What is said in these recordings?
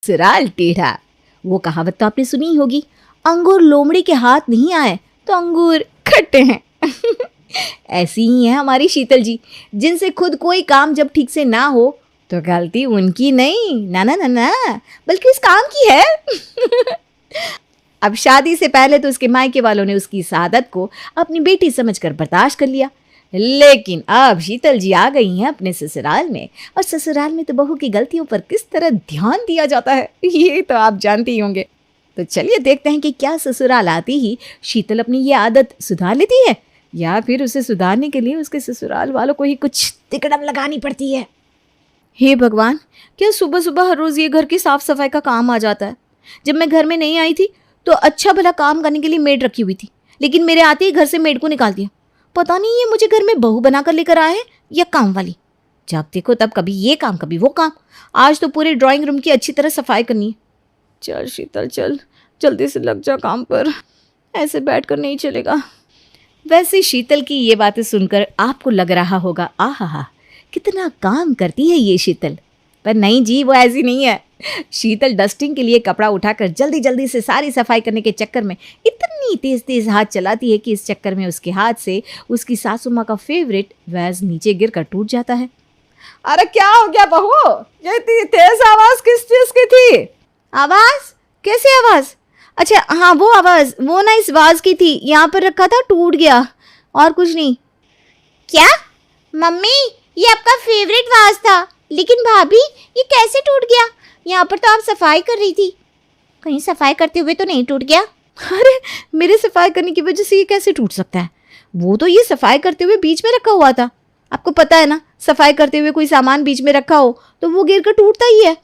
ससुराल टेढ़ा। वो कहावत तो आपने सुनी ही होगी, अंगूर लोमड़ी के हाथ नहीं आए तो अंगूर खट्टे हैं। ऐसी ही है हमारी शीतल जी, जिनसे खुद कोई काम जब ठीक से ना हो तो गलती उनकी नहीं, ना ना ना ना, बल्कि उस काम की है। अब शादी से पहले तो उसके मायके वालों ने उसकी इस आदत को अपनी बेटी समझकर बर्दाश्त कर लिया, लेकिन अब शीतल जी आ गई हैं अपने ससुराल में, और ससुराल में तो बहू की गलतियों पर किस तरह ध्यान दिया जाता है ये तो आप जानते ही होंगे। तो चलिए देखते हैं कि क्या ससुराल आती ही शीतल अपनी ये आदत सुधार लेती है, या फिर उसे सुधारने के लिए उसके ससुराल वालों को ही कुछ तिकड़म लगानी पड़ती है। हे भगवान, क्या सुबह सुबह हर रोज़ ये घर की साफ सफाई का काम आ जाता है। जब मैं घर में नहीं आई थी तो अच्छा भला काम करने के लिए मेड रखी हुई थी, लेकिन मेरे आते ही घर से मेड को निकाल दिया। पता नहीं ये मुझे घर में बहू बनाकर लेकर आए हैं या काम वाली। जब देखो तब कभी ये काम कभी वो काम। आज तो पूरे ड्राइंग रूम की अच्छी तरह सफाई करनी है। चल शीतल चल, जल्दी से लग जा काम पर, ऐसे बैठकर नहीं चलेगा। वैसे शीतल की ये बातें सुनकर आपको लग रहा होगा आहा कितना काम करती है ये शीतल, पर नहीं जी, वो ऐसी नहीं है। शीतल डस्टिंग के लिए कपड़ा उठाकर जल्दी जल्दी से सारी सफाई करने के चक्कर में इतनी तेज तेज हाथ चलाती है कि इस चक्कर में उसके हाथ से उसकी सासू माँ का फेवरेट वैज नीचे गिर कर टूट जाता है। अरे क्या हो गया बहू, ये इतनी तेज आवाज किस चीज की थी? आवाज? कैसी आवाज? अच्छा हाँ वो आवाज, वो ना इस वाज की थी, यहाँ पर रखा था टूट गया, और कुछ नहीं। क्या मम्मी, ये आपका फेवरेट वाज था, लेकिन भाभी ये कैसे टूट गया? यहाँ पर तो आप सफाई कर रही थी, कहीं सफाई करते हुए तो नहीं टूट गया? अरे मेरे सफाई करने की वजह से ये कैसे टूट सकता है? वो तो ये सफाई करते हुए बीच में रखा हुआ था। आपको पता है ना, सफाई करते हुए कोई सामान बीच में रखा हो तो वो गिर कर टूटता ही है।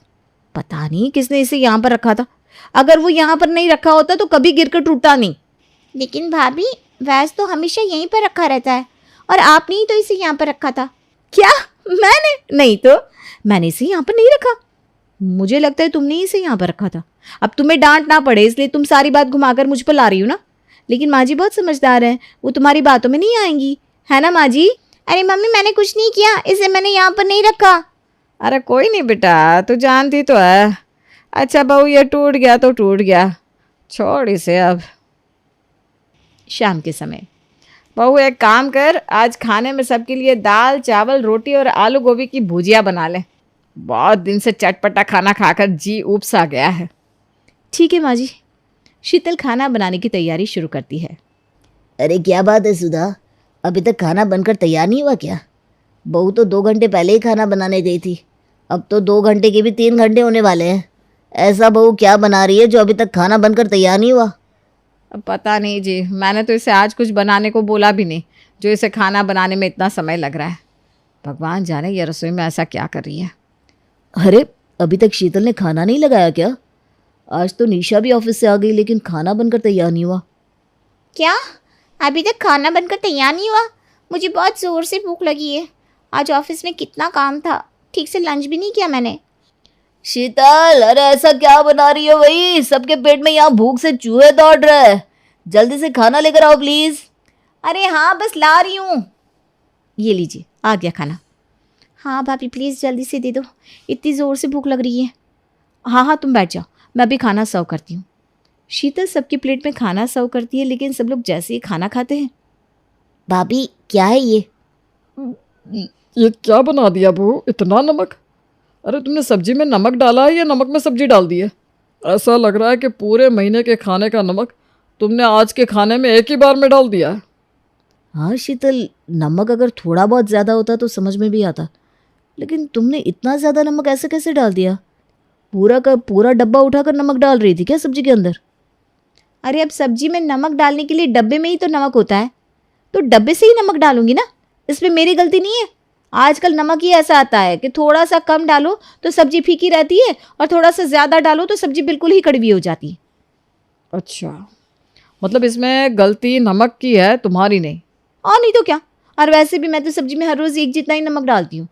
पता नहीं किसने इसे यहाँ पर रखा था, अगर वो यहाँ पर नहीं रखा होता तो कभी गिर कर टूटता नहीं। लेकिन भाभी वैसे तो हमेशा यहीं पर रखा रहता है, और आपने ही तो इसे यहाँ पर रखा था। क्या? मैंने नहीं तो, मैंने इसे यहाँ पर नहीं रखा। मुझे लगता है तुमने इसे यहाँ पर रखा था। अब तुम्हें डांट ना पड़े इसलिए तुम सारी बात घुमाकर मुझ पर ला रही हो ना, लेकिन माँ जी बहुत समझदार हैं, वो तुम्हारी बातों में नहीं आएंगी, है ना माँ जी? अरे मम्मी मैंने कुछ नहीं किया, इसे मैंने यहाँ पर नहीं रखा। अरे कोई नहीं बेटा, तू जानती तो है। अच्छा बहू ये टूट गया तो टूट गया, छोड़ इसे अब। शाम के समय बहू एक काम कर, आज खाने में सबके लिए दाल चावल रोटी और आलू गोभी की भुजिया बना ले, बहुत दिन से चटपटा खाना खाकर जी ऊब सा गया है। ठीक है माँ जी। शीतल खाना बनाने की तैयारी शुरू करती है। अरे क्या बात है सुधा, अभी तक खाना बनकर तैयार नहीं हुआ क्या? बहू तो 2 घंटे पहले ही खाना बनाने गई थी, अब तो 2 घंटे के भी 3 घंटे होने वाले हैं। ऐसा बहू क्या बना रही है जो अभी तक खाना बनकर तैयार नहीं हुआ? अब पता नहीं जी, मैंने तो इसे आज कुछ बनाने को बोला भी नहीं, जो इसे खाना बनाने में इतना समय लग रहा है। भगवान जाने ये रसोई में ऐसा क्या कर रही है। अरे अभी तक शीतल ने खाना नहीं लगाया क्या? आज तो निशा भी ऑफिस से आ गई लेकिन खाना बनकर तैयार नहीं हुआ। क्या अभी तक खाना बनकर तैयार नहीं हुआ? मुझे बहुत ज़ोर से भूख लगी है, आज ऑफिस में कितना काम था, ठीक से लंच भी नहीं किया मैंने। शीतल अरे ऐसा क्या बना रही हो भाई, सबके पेट में यहाँ भूख से चूहे दौड़ रहे हैं, जल्दी से खाना लेकर आओ प्लीज़। अरे हाँ बस ला रही हूँ। ये लीजिए आ गया खाना। हाँ भाभी प्लीज़ जल्दी से दे दो, इतनी ज़ोर से भूख लग रही है। हाँ हाँ तुम बैठ जाओ, मैं अभी खाना सर्व करती हूँ। शीतल सबकी प्लेट में खाना सर्व करती है, लेकिन सब लोग जैसे ही खाना खाते हैं, भाभी क्या है ये क्या बना दिया बहू, इतना नमक? अरे तुमने सब्जी में नमक डाला है या नमक में सब्जी डाल दी है? ऐसा लग रहा है कि पूरे महीने के खाने का नमक तुमने आज के खाने में एक ही बार में डाल दिया है। हाँ शीतल, नमक अगर थोड़ा बहुत ज़्यादा होता तो समझ में भी आता, लेकिन तुमने इतना ज़्यादा नमक ऐसे कैसे डाल दिया? पूरा का पूरा डब्बा उठाकर नमक डाल रही थी क्या सब्जी के अंदर? अरे अब सब्जी में नमक डालने के लिए डब्बे में ही तो नमक होता है, तो डब्बे से ही नमक डालूंगी ना, इसमें मेरी गलती नहीं है। आजकल नमक ही ऐसा आता है कि थोड़ा सा कम डालो तो सब्जी फीकी रहती है, और थोड़ा सा ज़्यादा डालो तो सब्जी बिल्कुल ही कड़वी हो जाती है। अच्छा, मतलब इसमें गलती नमक की है, तुम्हारी नहीं। और नहीं तो क्या, और वैसे भी मैं तो सब्जी में हर रोज़ एक जितना ही नमक डालती हूँ।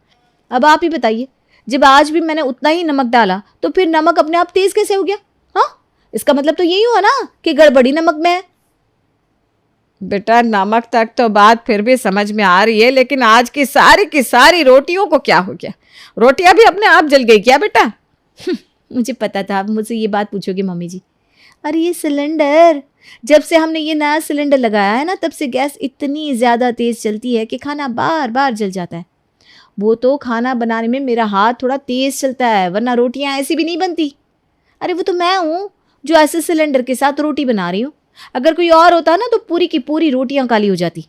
अब आप ही बताइए, जब आज भी मैंने उतना ही नमक डाला तो फिर नमक अपने आप तेज़ कैसे हो गया? हाँ, इसका मतलब तो यही हुआ ना कि गड़बड़ी नमक में है। बेटा नमक तक तो बात फिर भी समझ में आ रही है, लेकिन आज की सारी रोटियों को क्या हो गया? रोटियां भी अपने आप जल गई क्या बेटा? मुझे पता था आप मुझसे ये बात पूछोगे मम्मी जी। अरे ये सिलेंडर, जब से हमने ये नया सिलेंडर लगाया है ना, तब से गैस इतनी ज़्यादा तेज़ चलती है कि खाना बार बार जल जाता है। वो तो खाना बनाने में मेरा हाथ थोड़ा तेज़ चलता है, वरना रोटियां ऐसी भी नहीं बनती। अरे वो तो मैं हूँ जो ऐसे सिलेंडर के साथ रोटी बना रही हूँ। अगर कोई और होता ना तो पूरी की पूरी रोटियां काली हो जाती।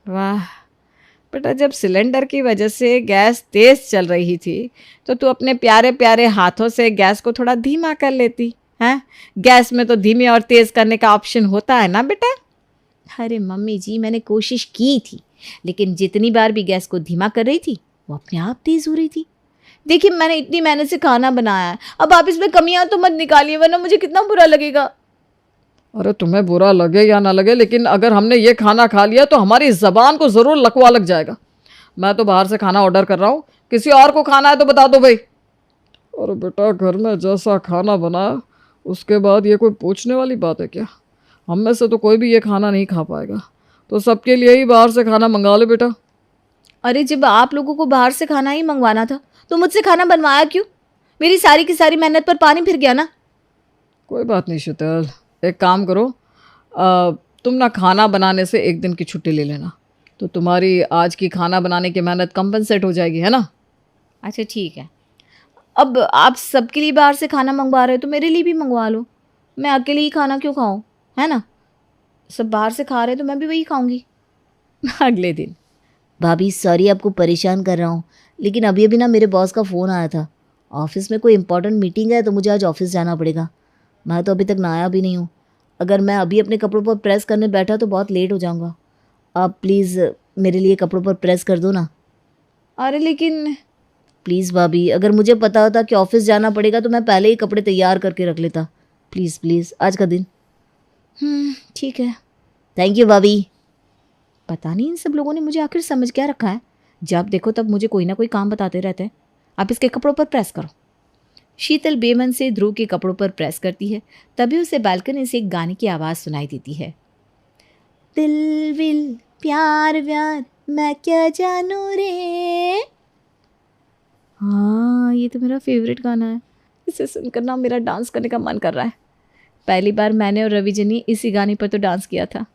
वाह बेटा, जब सिलेंडर की वजह से गैस तेज़ चल रही थी तो तू अपने प्यारे प्यारे हाथों से गैस को थोड़ा धीमा कर लेती हैं। गैस में तो धीमे और तेज़ करने का ऑप्शन होता है ना बेटा। अरे मम्मी जी, मैंने कोशिश की थी, लेकिन जितनी बार भी गैस को धीमा कर रही थी वो अपने आप तेज़ हो रही थी। देखिए मैंने इतनी मेहनत से खाना बनाया है, अब आप इसमें कमियां तो मत निकालिए, वरना मुझे कितना बुरा लगेगा। अरे तुम्हें बुरा लगे या ना लगे, लेकिन अगर हमने ये खाना खा लिया तो हमारी ज़बान को ज़रूर लकवा लग जाएगा। मैं तो बाहर से खाना ऑर्डर कर रहा हूँ, किसी और को खाना है तो बता दो भाई। अरे बेटा, घर में जैसा खाना बनाया उसके बाद ये कोई पूछने वाली बात है क्या? हम में से तो कोई भी ये खाना नहीं खा पाएगा, तो सबके लिए ही बाहर से खाना मंगा ले बेटा। अरे जब आप लोगों को बाहर से खाना ही मंगवाना था तो मुझसे खाना बनवाया क्यों? मेरी सारी की सारी मेहनत पर पानी फिर गया ना। कोई बात नहीं शीतल, एक काम करो, तुम ना खाना बनाने से एक दिन की छुट्टी ले लेना, तो तुम्हारी आज की खाना बनाने की मेहनत कंपनसेट हो जाएगी, है ना? अच्छा ठीक है, अब आप सबके लिए बाहर से खाना मंगवा रहे हो तो मेरे लिए भी मंगवा लो। मैं अकेले ही खाना क्यों खाऊं, है ना? सब बाहर से खा रहे हैं तो मैं भी वही खाऊंगी। अगले दिन। भाभी सॉरी आपको परेशान कर रहा हूँ, लेकिन अभी अभी ना मेरे बॉस का फ़ोन आया था। ऑफिस में कोई इंपॉर्टेंट मीटिंग है तो मुझे आज ऑफिस जाना पड़ेगा। मैं तो अभी तक नहाया भी नहीं हूँ। अगर मैं अभी अपने कपड़ों पर प्रेस करने बैठा तो बहुत लेट हो जाऊँगा। आप प्लीज़ मेरे लिए कपड़ों पर प्रेस कर दो ना। अरे लेकिन प्लीज़ भाभी, अगर मुझे पता होता कि ऑफिस जाना पड़ेगा तो मैं पहले ही कपड़े तैयार करके रख लेता। प्लीज़ प्लीज़, आज का दिन। ठीक है। थैंक यू भाभी। पता नहीं इन सब लोगों ने मुझे आखिर समझ क्या रखा है, जब देखो तब मुझे कोई ना कोई काम बताते रहते हैं। आप इसके कपड़ों पर प्रेस करो। शीतल बेमन से ध्रुव के कपड़ों पर प्रेस करती है, तभी उसे बालकनी से एक गाने की आवाज़ सुनाई देती है। दिल विल प्यार व्यार मैं क्या जानू रे। हाँ, ये तो मेरा फेवरेट गाना है। इसे सुनकर ना मेरा डांस करने का मन कर रहा है। पहली बार मैंने और रवि जी ने इसी गाने पर तो डांस किया था।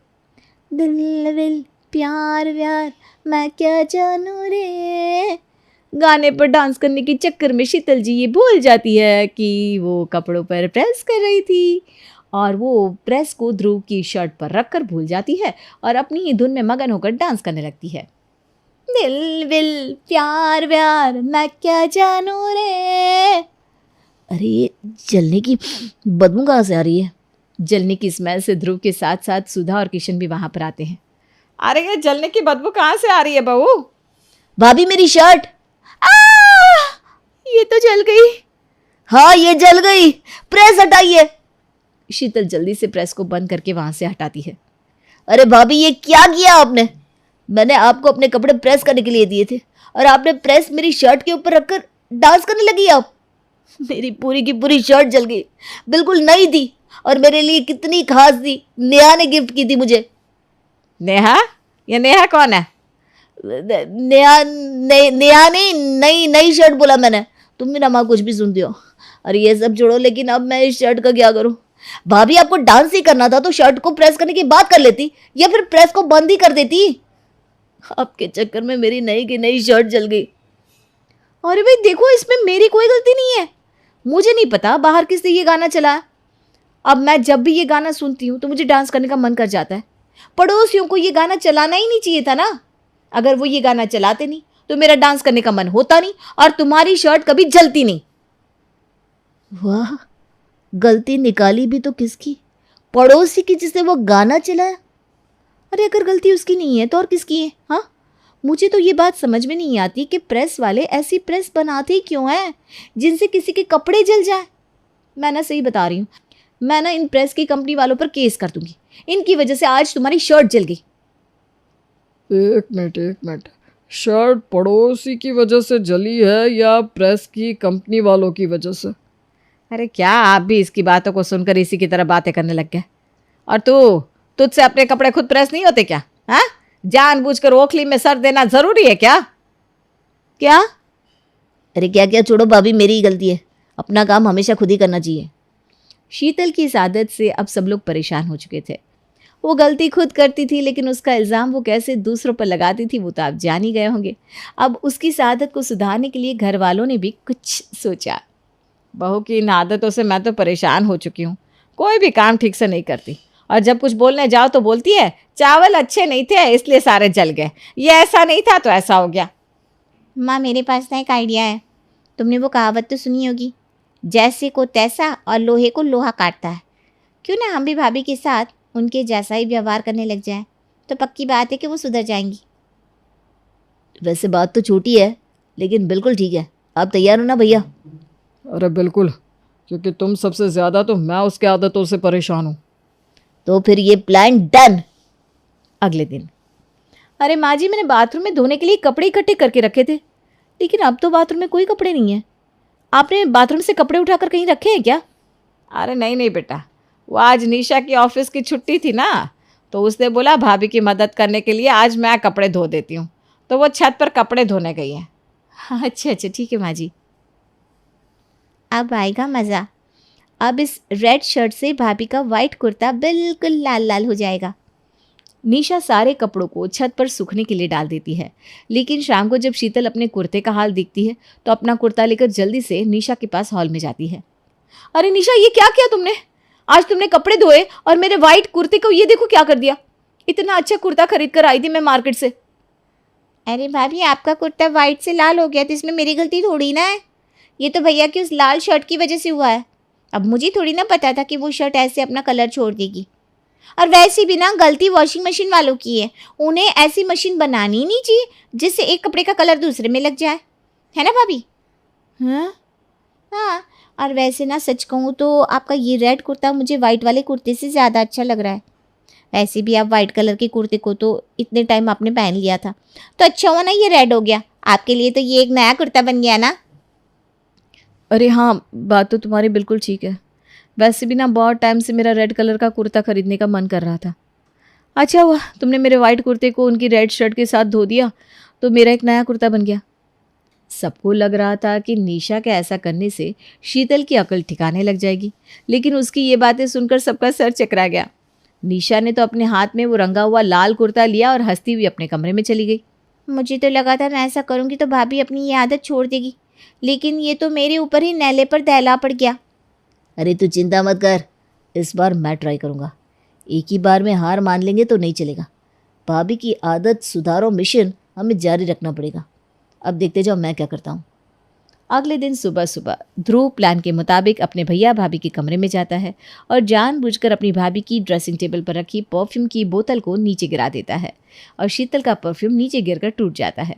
दिल विल प्यार व्यार मैं क्या जानू रे। गाने पर डांस करने के चक्कर में शीतल जी ये भूल जाती है कि वो कपड़ों पर प्रेस कर रही थी, और वो प्रेस को ध्रुव की शर्ट पर रखकर भूल जाती है और अपनी ही धुन में मगन होकर डांस करने लगती है। दिल विल प्यार व्यार मैं क्या जानू रे। अरे जलने की बदबू कहाँ से आ रही है? जलने की स्मेल से ध्रुव के साथ साथ सुधा और किशन भी वहाँ पर आते हैं। अरे ये जलने की बदबू कहाँ से आ रही है बहू? भाभी मेरी शर्ट। ये तो जल गई। हाँ ये जल गई, प्रेस हटाइए। शीतल जल्दी से प्रेस को बंद करके वहाँ से हटाती है। अरे भाभी ये क्या किया आपने? मैंने आपको अपने कपड़े प्रेस करने के लिए दिए थे और आपने प्रेस मेरी शर्ट के ऊपर रखकर डांस करने लगी आप। मेरी पूरी की पूरी शर्ट जल गई, बिल्कुल नई थी और मेरे लिए कितनी खास थी। नेहा ने गिफ्ट की थी मुझे। नेहा? ये नेहा कौन है? नेहा नेहा नहीं, नई नई शर्ट बोला मैंने। तुम भी ना माँ कुछ भी सुनती हो। अरे ये सब छोड़ो, लेकिन अब मैं इस शर्ट का क्या करूँ? भाभी आपको डांस ही करना था तो शर्ट को प्रेस करने की बात कर लेती या फिर प्रेस को बंद ही कर देती। आपके चक्कर में मेरी नई की नई शर्ट जल गई। अरे भाई देखो, इसमें मेरी कोई गलती नहीं है। मुझे नहीं पता बाहर किसने ये गाना चलाया। अब मैं जब भी ये गाना सुनती हूँ तो मुझे डांस करने का मन कर जाता है। पड़ोसियों को ये गाना चलाना ही नहीं चाहिए था ना। अगर वो ये गाना चलाते नहीं तो मेरा डांस करने का मन होता नहीं और तुम्हारी शर्ट कभी जलती नहीं। वाह, गलती निकाली भी तो किसकी? पड़ोसी की, जिसने वो गाना चलाया। अरे अगर गलती उसकी नहीं है तो और किसकी है? हाँ, मुझे तो ये बात समझ में नहीं आती कि प्रेस वाले ऐसी प्रेस बनाते ही क्यों हैं जिनसे किसी के कपड़े जल जाए। मैं ना सही बता रही हूँ, मैं ना इन प्रेस की कंपनी वालों पर केस कर दूंगी। इनकी वजह से आज तुम्हारी शर्ट जल गई। एक मिनट, शर्ट पड़ोसी की वजह से जली है या प्रेस की कंपनी वालों की वजह से? अरे क्या आप भी इसकी बातों को सुनकर इसी की तरह बातें करने लग गए? और तुझसे अपने कपड़े खुद प्रेस नहीं होते क्या? हाँ, जानबूझकर ओखली में सर देना जरूरी है क्या? क्या? अरे क्या क्या छोड़ो भाभी, मेरी ही गलती है। अपना काम हमेशा खुद ही करना चाहिए। शीतल की इस आदत से अब सब लोग परेशान हो चुके थे। वो गलती खुद करती थी, लेकिन उसका इल्ज़ाम वो कैसे दूसरों पर लगाती थी वो तो आप जान ही गए होंगे। अब उसकी इस आदत को सुधारने के लिए घर वालों ने भी कुछ सोचा। बहू की इन आदतों से मैं तो परेशान हो चुकी हूँ। कोई भी काम ठीक से नहीं करती, और जब कुछ बोलने जाओ तो बोलती है चावल अच्छे नहीं थे इसलिए सारे जल गए, ये ऐसा नहीं था तो ऐसा हो गया। माँ मेरे पास ना एक आइडिया है। तुमने वो कहावत तो सुनी होगी, जैसे को तैसा और लोहे को लोहा काटता है। क्यों ना हम भी भाभी के साथ उनके जैसा ही व्यवहार करने लग जाएं, तो पक्की बात है कि वो सुधर जाएंगी। वैसे बात तो छोटी है, लेकिन बिल्कुल ठीक है। आप तैयार हो ना भैया? अरे बिल्कुल, क्योंकि तुम सबसे ज़्यादा तो मैं उसकी आदतों से परेशान हूँ। तो फिर ये प्लान डन। अगले दिन, अरे माँ जी, मैंने बाथरूम में धोने के लिए कपड़े इकट्ठे करके रखे थे, लेकिन अब तो बाथरूम में कोई कपड़े नहीं है। आपने बाथरूम से कपड़े उठाकर कहीं रखे हैं क्या? अरे नहीं नहीं बेटा, वो आज निशा की ऑफिस की छुट्टी थी ना, तो उसने बोला भाभी की मदद करने के लिए आज मैं कपड़े धो देती हूँ, तो वो छत पर कपड़े धोने गई है। अच्छा अच्छा, ठीक है माँ जी। अब आएगा मज़ा। अब इस रेड शर्ट से भाभी का वाइट कुर्ता बिल्कुल लाल लाल हो जाएगा। निशा सारे कपड़ों को छत पर सूखने के लिए डाल देती है, लेकिन शाम को जब शीतल अपने कुर्ते का हाल देखती है तो अपना कुर्ता लेकर जल्दी से निशा के पास हॉल में जाती है। अरे निशा, ये क्या किया तुमने? आज तुमने कपड़े धोए और मेरे वाइट कुर्ते को ये देखो क्या कर दिया। इतना अच्छा कुर्ता खरीद कर आई थी मैं मार्केट से। अरे भाभी, आपका कुर्ता वाइट से लाल हो गया तो इसमें मेरी गलती थोड़ी ना है। ये तो भैया की उस लाल शर्ट की वजह से हुआ है। अब मुझे थोड़ी ना पता था कि वो शर्ट ऐसे अपना कलर छोड़ देगी। और वैसे भी ना गलती वॉशिंग मशीन वालों की है। उन्हें ऐसी मशीन बनानी ही नहीं चाहिए जिससे एक कपड़े का कलर दूसरे में लग जाए, है ना भाभी? हाँ, हाँ, और वैसे ना सच कहूँ तो आपका ये रेड कुर्ता मुझे वाइट वाले कुर्ते से ज़्यादा अच्छा लग रहा है। वैसे भी आप वाइट कलर के कुर्ते को तो इतने टाइम आपने पहन लिया था, तो अच्छा हुआ ना ये रेड हो गया। आपके लिए तो ये एक नया कुर्ता बन गया ना। अरे हाँ, बात तो तुम्हारी बिल्कुल ठीक है। वैसे भी ना बहुत टाइम से मेरा रेड कलर का कुर्ता खरीदने का मन कर रहा था। अच्छा हुआ तुमने मेरे वाइट कुर्ते को उनकी रेड शर्ट के साथ धो दिया, तो मेरा एक नया कुर्ता बन गया। सबको लग रहा था कि निशा के ऐसा करने से शीतल की अकल ठिकाने लग जाएगी, लेकिन उसकी ये बातें सुनकर सबका सर चकरा गया। निशा ने तो अपने हाथ में वो रंगा हुआ लाल कुर्ता लिया और हंसती हुई अपने कमरे में चली गई। मुझे तो लगा था मैं ऐसा करूँगी तो भाभी अपनी ये आदत छोड़ देगी, लेकिन ये तो मेरे ऊपर ही नैले पर दहला पड़ गया। अरे तू चिंता मत कर, इस बार मैं ट्राई करूँगा। एक ही बार में हार मान लेंगे तो नहीं चलेगा। भाभी की आदत सुधारो मिशन हमें जारी रखना पड़ेगा। अब देखते जाओ मैं क्या करता हूँ। अगले दिन सुबह सुबह ध्रुव प्लान के मुताबिक अपने भैया भाभी के कमरे में जाता है और जानबूझकर अपनी भाभी की ड्रेसिंग टेबल पर रखी परफ्यूम की बोतल को नीचे गिरा देता है और शीतल का परफ्यूम नीचे गिरकर टूट जाता है।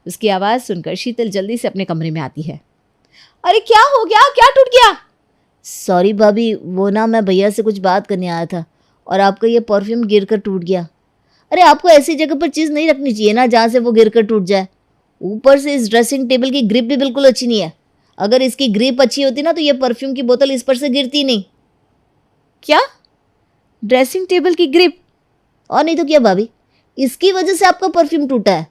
उसकी आवाज़ सुनकर शीतल जल्दी से अपने कमरे में आती है। अरे क्या हो गया, क्या टूट गया? सॉरी भाभी, वो ना मैं भैया से कुछ बात करने आया था और आपका ये परफ्यूम गिर कर टूट गया। अरे आपको ऐसी जगह पर चीज़ नहीं रखनी चाहिए ना जहाँ से वो गिर कर टूट जाए। ऊपर से इस ड्रेसिंग टेबल की ग्रिप भी बिल्कुल अच्छी नहीं है। अगर इसकी ग्रिप अच्छी होती ना तो ये परफ्यूम की बोतल इस पर से गिरती नहीं। क्या? ड्रेसिंग टेबल की ग्रिप? और नहीं तो क्या भाभी, इसकी वजह से आपका परफ्यूम टूटा है,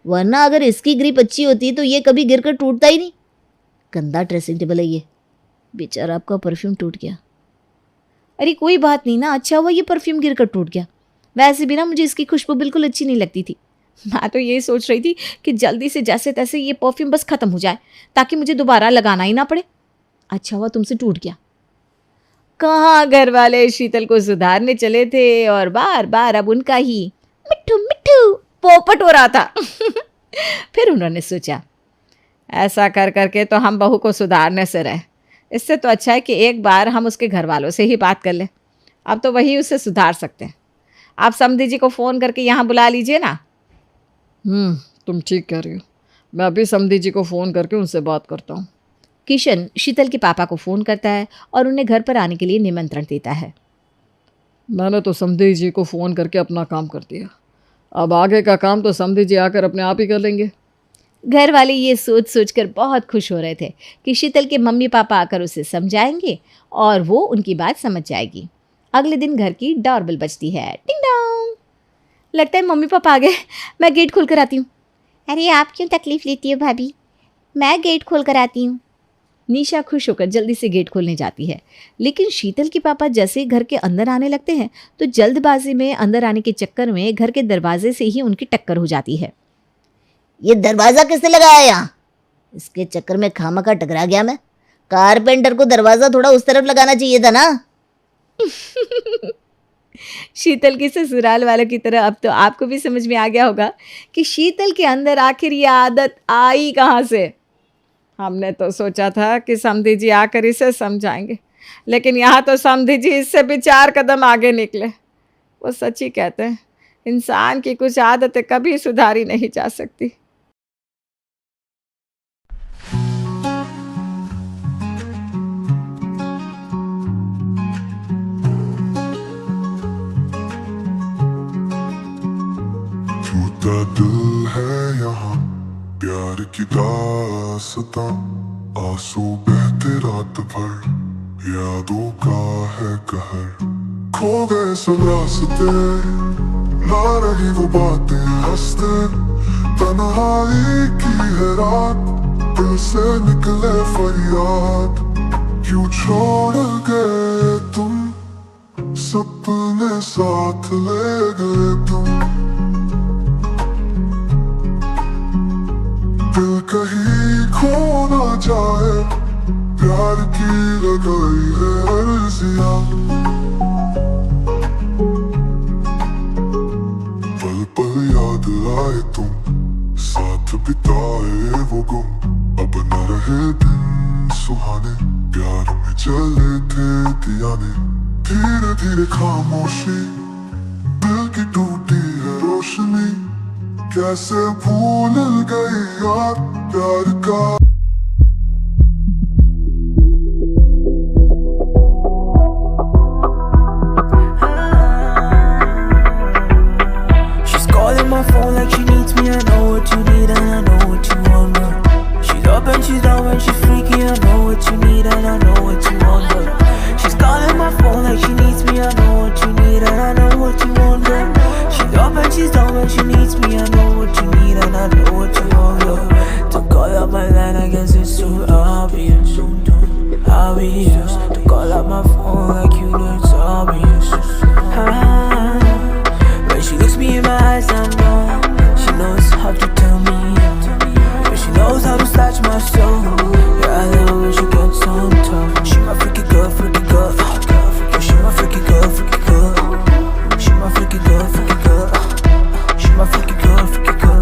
वरना अगर इसकी ग्रिप अच्छी होती तो ये कभी गिर कर टूटता ही नहीं। गंदा ड्रेसिंग टेबल है ये, बेचारा आपका परफ्यूम टूट गया। अरे कोई बात नहीं ना, अच्छा हुआ ये परफ्यूम गिरकर टूट गया। वैसे भी ना मुझे इसकी खुशबू बिल्कुल अच्छी नहीं लगती थी। मैं तो यही सोच रही थी कि जल्दी से जैसे तैसे ये परफ्यूम बस ख़त्म हो जाए ताकि मुझे दोबारा लगाना ही ना पड़े। अच्छा हुआ तुमसे टूट गया। कहाँ घर वाले शीतल को सुधारने चले थे और बार बार अब उनका ही मिट्ठू मिट्ठू पोपट हो रहा था। फिर उन्होंने सोचा, ऐसा कर करके तो हम बहू को सुधारने से रहे, इससे तो अच्छा है कि एक बार हम उसके घर वालों से ही बात कर लें। अब तो वही उसे सुधार सकते हैं। आप समधी जी को फ़ोन करके यहाँ बुला लीजिए ना। तुम ठीक कह रही हो, मैं अभी समधी जी को फ़ोन करके उनसे बात करता हूँ। किशन शीतल के पापा को फ़ोन करता है और उन्हें घर पर आने के लिए निमंत्रण देता है। मैंने तो समधी जी को फ़ोन करके अपना काम कर दिया, अब आगे का काम तो समधी जी आकर अपने आप ही कर लेंगे। घर वाले ये सोच सोचकर बहुत खुश हो रहे थे कि शीतल के मम्मी पापा आकर उसे समझाएंगे और वो उनकी बात समझ जाएगी। अगले दिन घर की डोरबेल बजती है। टिंग डोंग। लगता है मम्मी पापा आ गए, मैं गेट खोल कर आती हूँ। अरे आप क्यों तकलीफ़ लेती हो भाभी, मैं गेट खोल कर आती हूँ। निशा खुश होकर जल्दी से गेट खोलने जाती है, लेकिन शीतल के पापा जैसे ही घर के अंदर आने लगते हैं तो जल्दबाजी में अंदर आने के चक्कर में घर के दरवाजे से ही उनकी टक्कर हो जाती है। ये दरवाजा किसने लगाया यहाँ? इसके चक्कर में खामखा टकरा गया मैं। कारपेंटर को दरवाजा थोड़ा उस तरफ लगाना चाहिए था ना। शीतल की ससुराल वालों की तरह अब तो आपको भी समझ में आ गया होगा कि शीतल के अंदर आखिर ये आदत आई कहाँ से। हमने तो सोचा था कि समधी जी आकर इसे समझाएंगे, लेकिन यहाँ तो समधी जी इससे भी 4 कदम आगे निकले। वो सच ही कहते हैं, इंसान की कुछ आदतें कभी सुधारी नहीं जा सकती। टूटा दिल है यहाँ, प्यार की दास्तां, आंसू बहते रात भर, यादों का है कहर। खो गए सब रास्ते, ना रही वो बातें हंसते, तन्हाई की है रात, दिल से निकले फरियाद। क्यों छोड़ गए तुम, सपने साथ ले गए तुम। दिल कहीं खो ना जाए, प्यार की लगाई है अर्जियां। पल पल याद आए तुम, साथ बिताए वो गुम। अब न रहे दिन सुहाने, प्यार में जले थे दियाने। धीरे धीरे खामोशी, दिल की टूटी है रोशनी। कैसे भूल गई यार प्यार का। She's calling my phone like she needs me. I know what you need and I know what you want, girl. She's up and she's down when she's freaky. I know what you need and I know what you want, girl. She's calling my phone like she needs me. I know what you need and I know what you want, girl. She's up and she's down when she needs me. I know what you need and I know what you want, girl. To call up my line, I guess it's too obvious. Obvious. To call up my phone like you know it's obvious. When she looks me in my eyes, I know she knows how to tell me. But she knows how to snatch my soul. Yeah, I love when she gets on top. She my freaky girl, freaky girl. Yeah, she my freaky girl, freaky girl. She my freaky girl, freaky girl. She my freaky girl, freaky girl.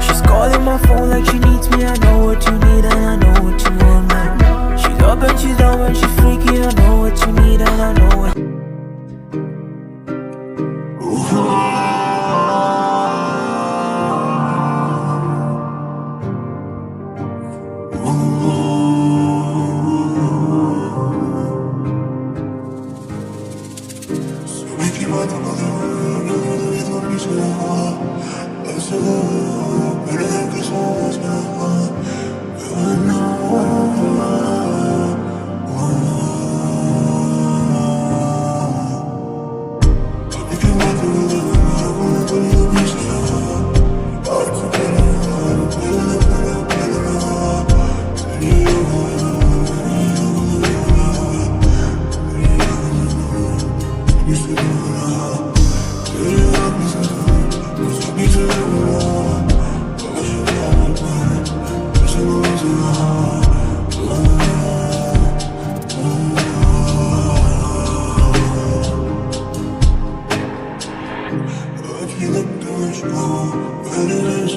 She's calling my phone like she needs me. I know what you need and I know what you want, man. She's up and she's down when she's freaky. I know what you need and I know what. When it is,